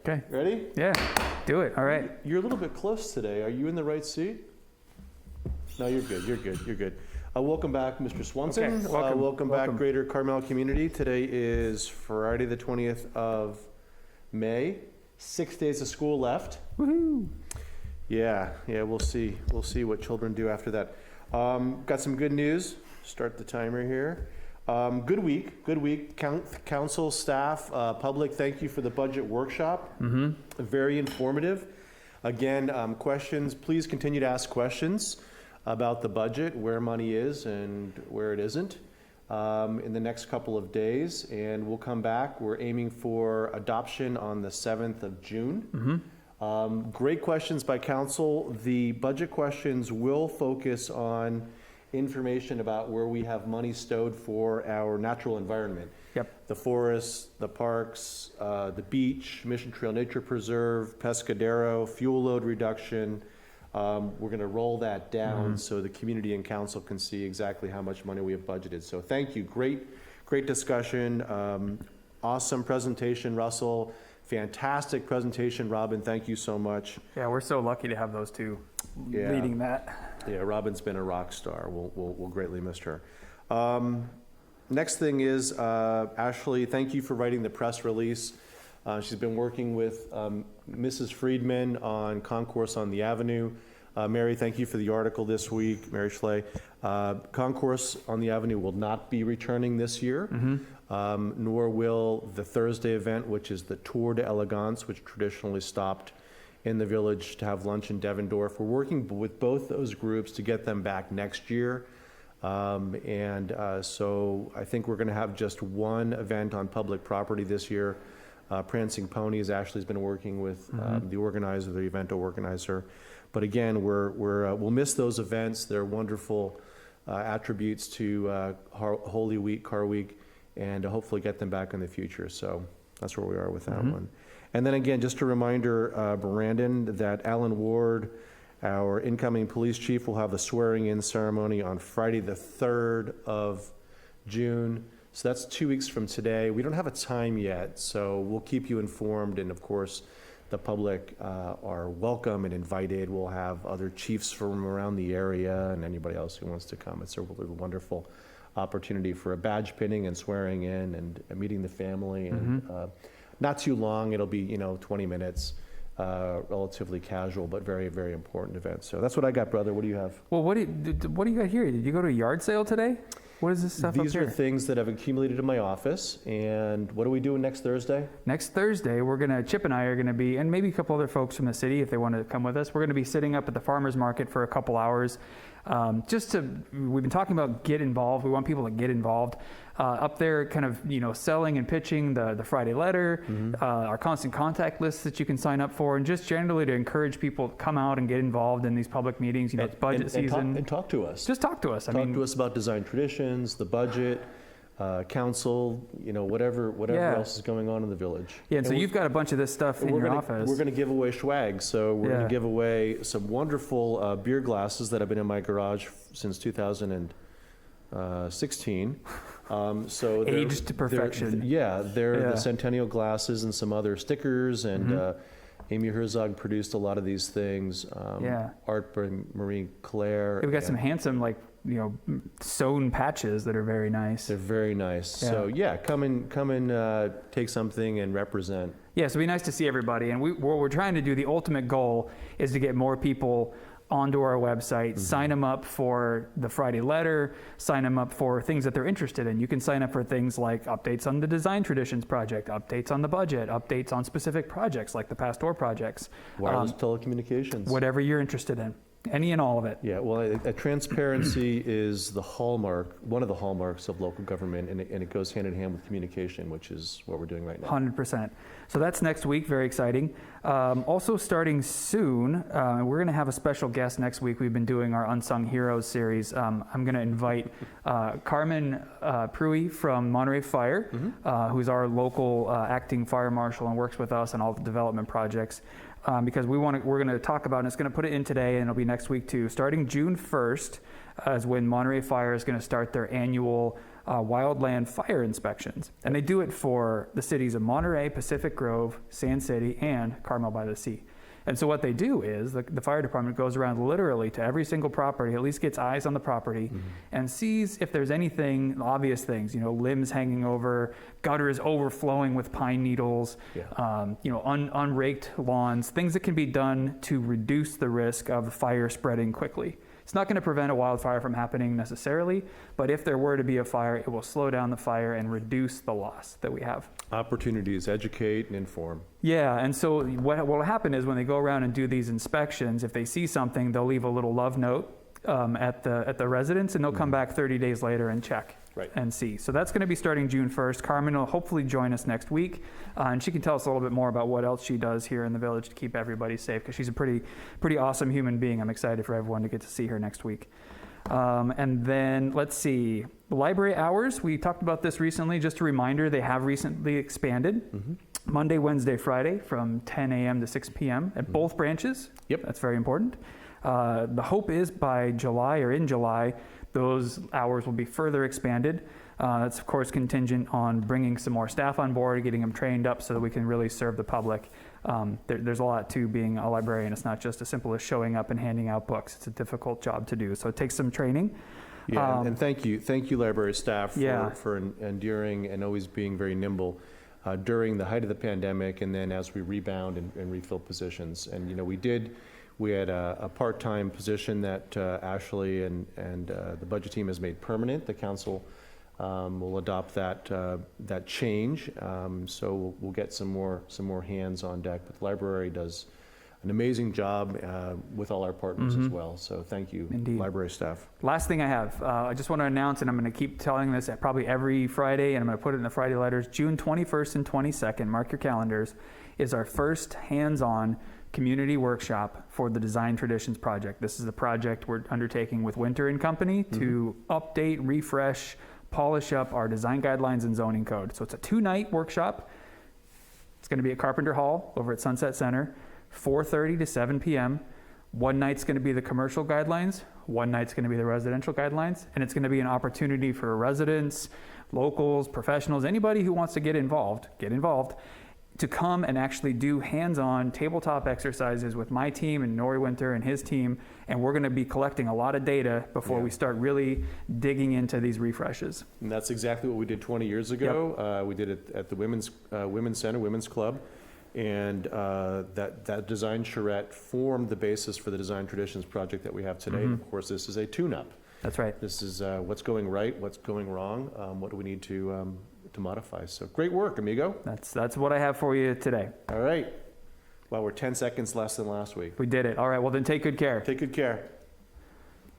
Okay. Ready? Yeah, do it. All right. You're a little bit close today. Are you in the right seat? No, you're good. You're good. Welcome back, Mr. Swanson. Okay, welcome back, Greater Carmel community. Today is Friday, the 20th of May. 6 days of school left. Woohoo! Yeah. We'll see what children do after that. Got some good news. Start the timer here. Good week. Council, staff, public, thank you for the budget workshop. Very informative. Again, questions, please continue to ask questions about the budget, where money is and where it isn't, in the next couple of days. And we'll come back. We're aiming for adoption on the 7th of June. Great questions by council. The budget questions will focus on information about where we have money stowed for our natural environment. Yep. The forests, the parks, the beach, Mission Trail Nature Preserve, Pescadero, fuel load reduction. We're going to roll that down so the community and council can see exactly how much money we have budgeted. So thank you. Great discussion. Awesome presentation, Russell. Fantastic presentation, Robin. Thank you so much. Yeah, we're so lucky to have those two leading that. Yeah, Robin's been a rock star. We'll greatly miss her. Next thing is, Ashley, thank you for writing the press release. She's been working with Mrs. Friedman on Concourse on the Avenue. Mary, thank you for the article this week, Mary Schley. Concourse on the Avenue will not be returning this year, nor will the Thursday event, which is the Tour de Elegance, which traditionally stopped in the village to have lunch in Devendorf. We're working with both those groups to get them back next year. So I think we're going to have just one event on public property this year. Prancing Ponies, Ashley's been working with the organizer, the event organizer. But again, we'll miss those events. They're wonderful attributes to Holy Week, Car Week, and hopefully get them back in the future. So that's where we are with that one. And then again, just a reminder, Brandon, that Alan Ward, our incoming police chief, will have the swearing-in ceremony on Friday, the 3rd of June. So that's 2 weeks from today. We don't have a time yet, so we'll keep you informed. And of course, the public are welcome and invited. We'll have other chiefs from around the area and anybody else who wants to come. It's a really wonderful opportunity for a badge pinning and swearing in and meeting the family. And not too long. It'll be 20 minutes. Relatively casual, but very, very important event. So that's what I got, brother. What do you have? Well, what do you got here? Did you go to a yard sale today? What is this stuff These up are here? things that have accumulated in my office. And what are we doing next Thursday? Next Thursday, Chip and I are going to be, and maybe a couple other folks from the city if they want to come with us, we're going to be sitting up at the farmer's market for a couple hours. We've been talking about get involved. We want people to get involved. Up there, kind of, selling and pitching the Friday letter, our constant contact lists that you can sign up for, and just generally to encourage people to come out and get involved in these public meetings. It's budget season. And talk to us. Just talk to us. Talk to us about design traditions, the budget, council, whatever else is going on in the village. Yeah, and so you've got a bunch of this stuff in your office. We're going to give away swag. So we're going to give away some wonderful beer glasses that have been in my garage since 2016. So aged to perfection. They're the Centennial glasses and some other stickers. And Amy Herzog produced a lot of these things. Art by Marie Claire. We've got some handsome, sewn patches that are very nice. They're very nice. Yeah. So come and take something and represent. Yeah, so it'd be nice to see everybody. And what we're trying to do, the ultimate goal is to get more people onto our website, sign them up for the Friday letter, sign them up for things that they're interested in. You can sign up for things like updates on the Design Traditions project, updates on the budget, updates on specific projects like the Pastor projects. Wireless telecommunications. Whatever you're interested in. Any and all of it. Yeah, well, transparency is the hallmark, one of the hallmarks of local government, and it goes hand in hand with communication, which is what we're doing right now. 100%. So that's next week, very exciting. Also starting soon, we're going to have a special guest next week. We've been doing our Unsung Heroes series. I'm going to invite Carmen Pruy from Monterey Fire, who's our local acting fire marshal and works with us on all the development projects. Because we're going to talk about, and it's going to put it in today, and it'll be next week too. Starting June 1st is when Monterey Fire is going to start their annual wildland fire inspections. And they do it for the cities of Monterey, Pacific Grove, Sand City, and Carmel-by-the-Sea. And so what they do is the fire department goes around literally to every single property, at least gets eyes on the property, and sees if there's anything, obvious things, limbs hanging over, gutters overflowing with pine needles, unraked lawns, things that can be done to reduce the risk of fire spreading quickly. It's not going to prevent a wildfire from happening necessarily, but if there were to be a fire, it will slow down the fire and reduce the loss that we have. Opportunities, educate and inform. Yeah, and so what will happen is when they go around and do these inspections, if they see something, they'll leave a little love note at the residence, and they'll come back 30 days later and check and see. So that's going to be starting June 1st. Carmen will hopefully join us next week, and she can tell us a little bit more about what else she does here in the village to keep everybody safe, because she's a pretty awesome human being. I'm excited for everyone to get to see her next week. And then let's see, library hours. We talked about this recently. Just a reminder, they have recently expanded. Monday, Wednesday, Friday from 10 a.m. to 6 p.m. at both branches. Yep. That's very important. The hope is by July or in July, those hours will be further expanded. That's of course contingent on bringing some more staff on board, getting them trained up so that we can really serve the public. There's a lot to being a librarian. It's not just as simple as showing up and handing out books. It's a difficult job to do, so it takes some training. Yeah, and thank you library staff for enduring and always being very nimble during the height of the pandemic, and then as we rebound and refill positions. And we had a part-time position that Ashley and the budget team has made permanent. The council will adopt that change, so we'll get some more hands on deck. But the library does an amazing job with all our partners as well. So thank you, library staff. Last thing I have, I just want to announce, and I'm going to keep telling this at probably every Friday, and I'm going to put it in the Friday letters. June 21st and 22nd, mark your calendars, is our first hands-on community workshop for the Design Traditions Project. This is the project we're undertaking with Winter and Company to update, refresh, polish up our design guidelines and zoning code. So it's a 2-night workshop. It's going to be at Carpenter Hall over at Sunset Center, 4:30 to 7 p.m. One night's going to be the commercial guidelines, one night's going to be the residential guidelines, and it's going to be an opportunity for residents, locals, professionals, anybody who wants to get involved, to come and actually do hands-on tabletop exercises with my team and Nori Winter and his team, and we're going to be collecting a lot of data before we start really digging into these refreshes. And that's exactly what we did 20 years ago. We did it at the Women's Center, Women's Club, and that design charrette formed the basis for the Design Traditions project that we have today. And of course, this is a tune-up. That's right. This is what's going right, what's going wrong, what do we need to modify. So great work, amigo. That's what I have for you today. All right. Well, we're 10 seconds less than last week. We did it. All right. Well, then take good care. Take good care.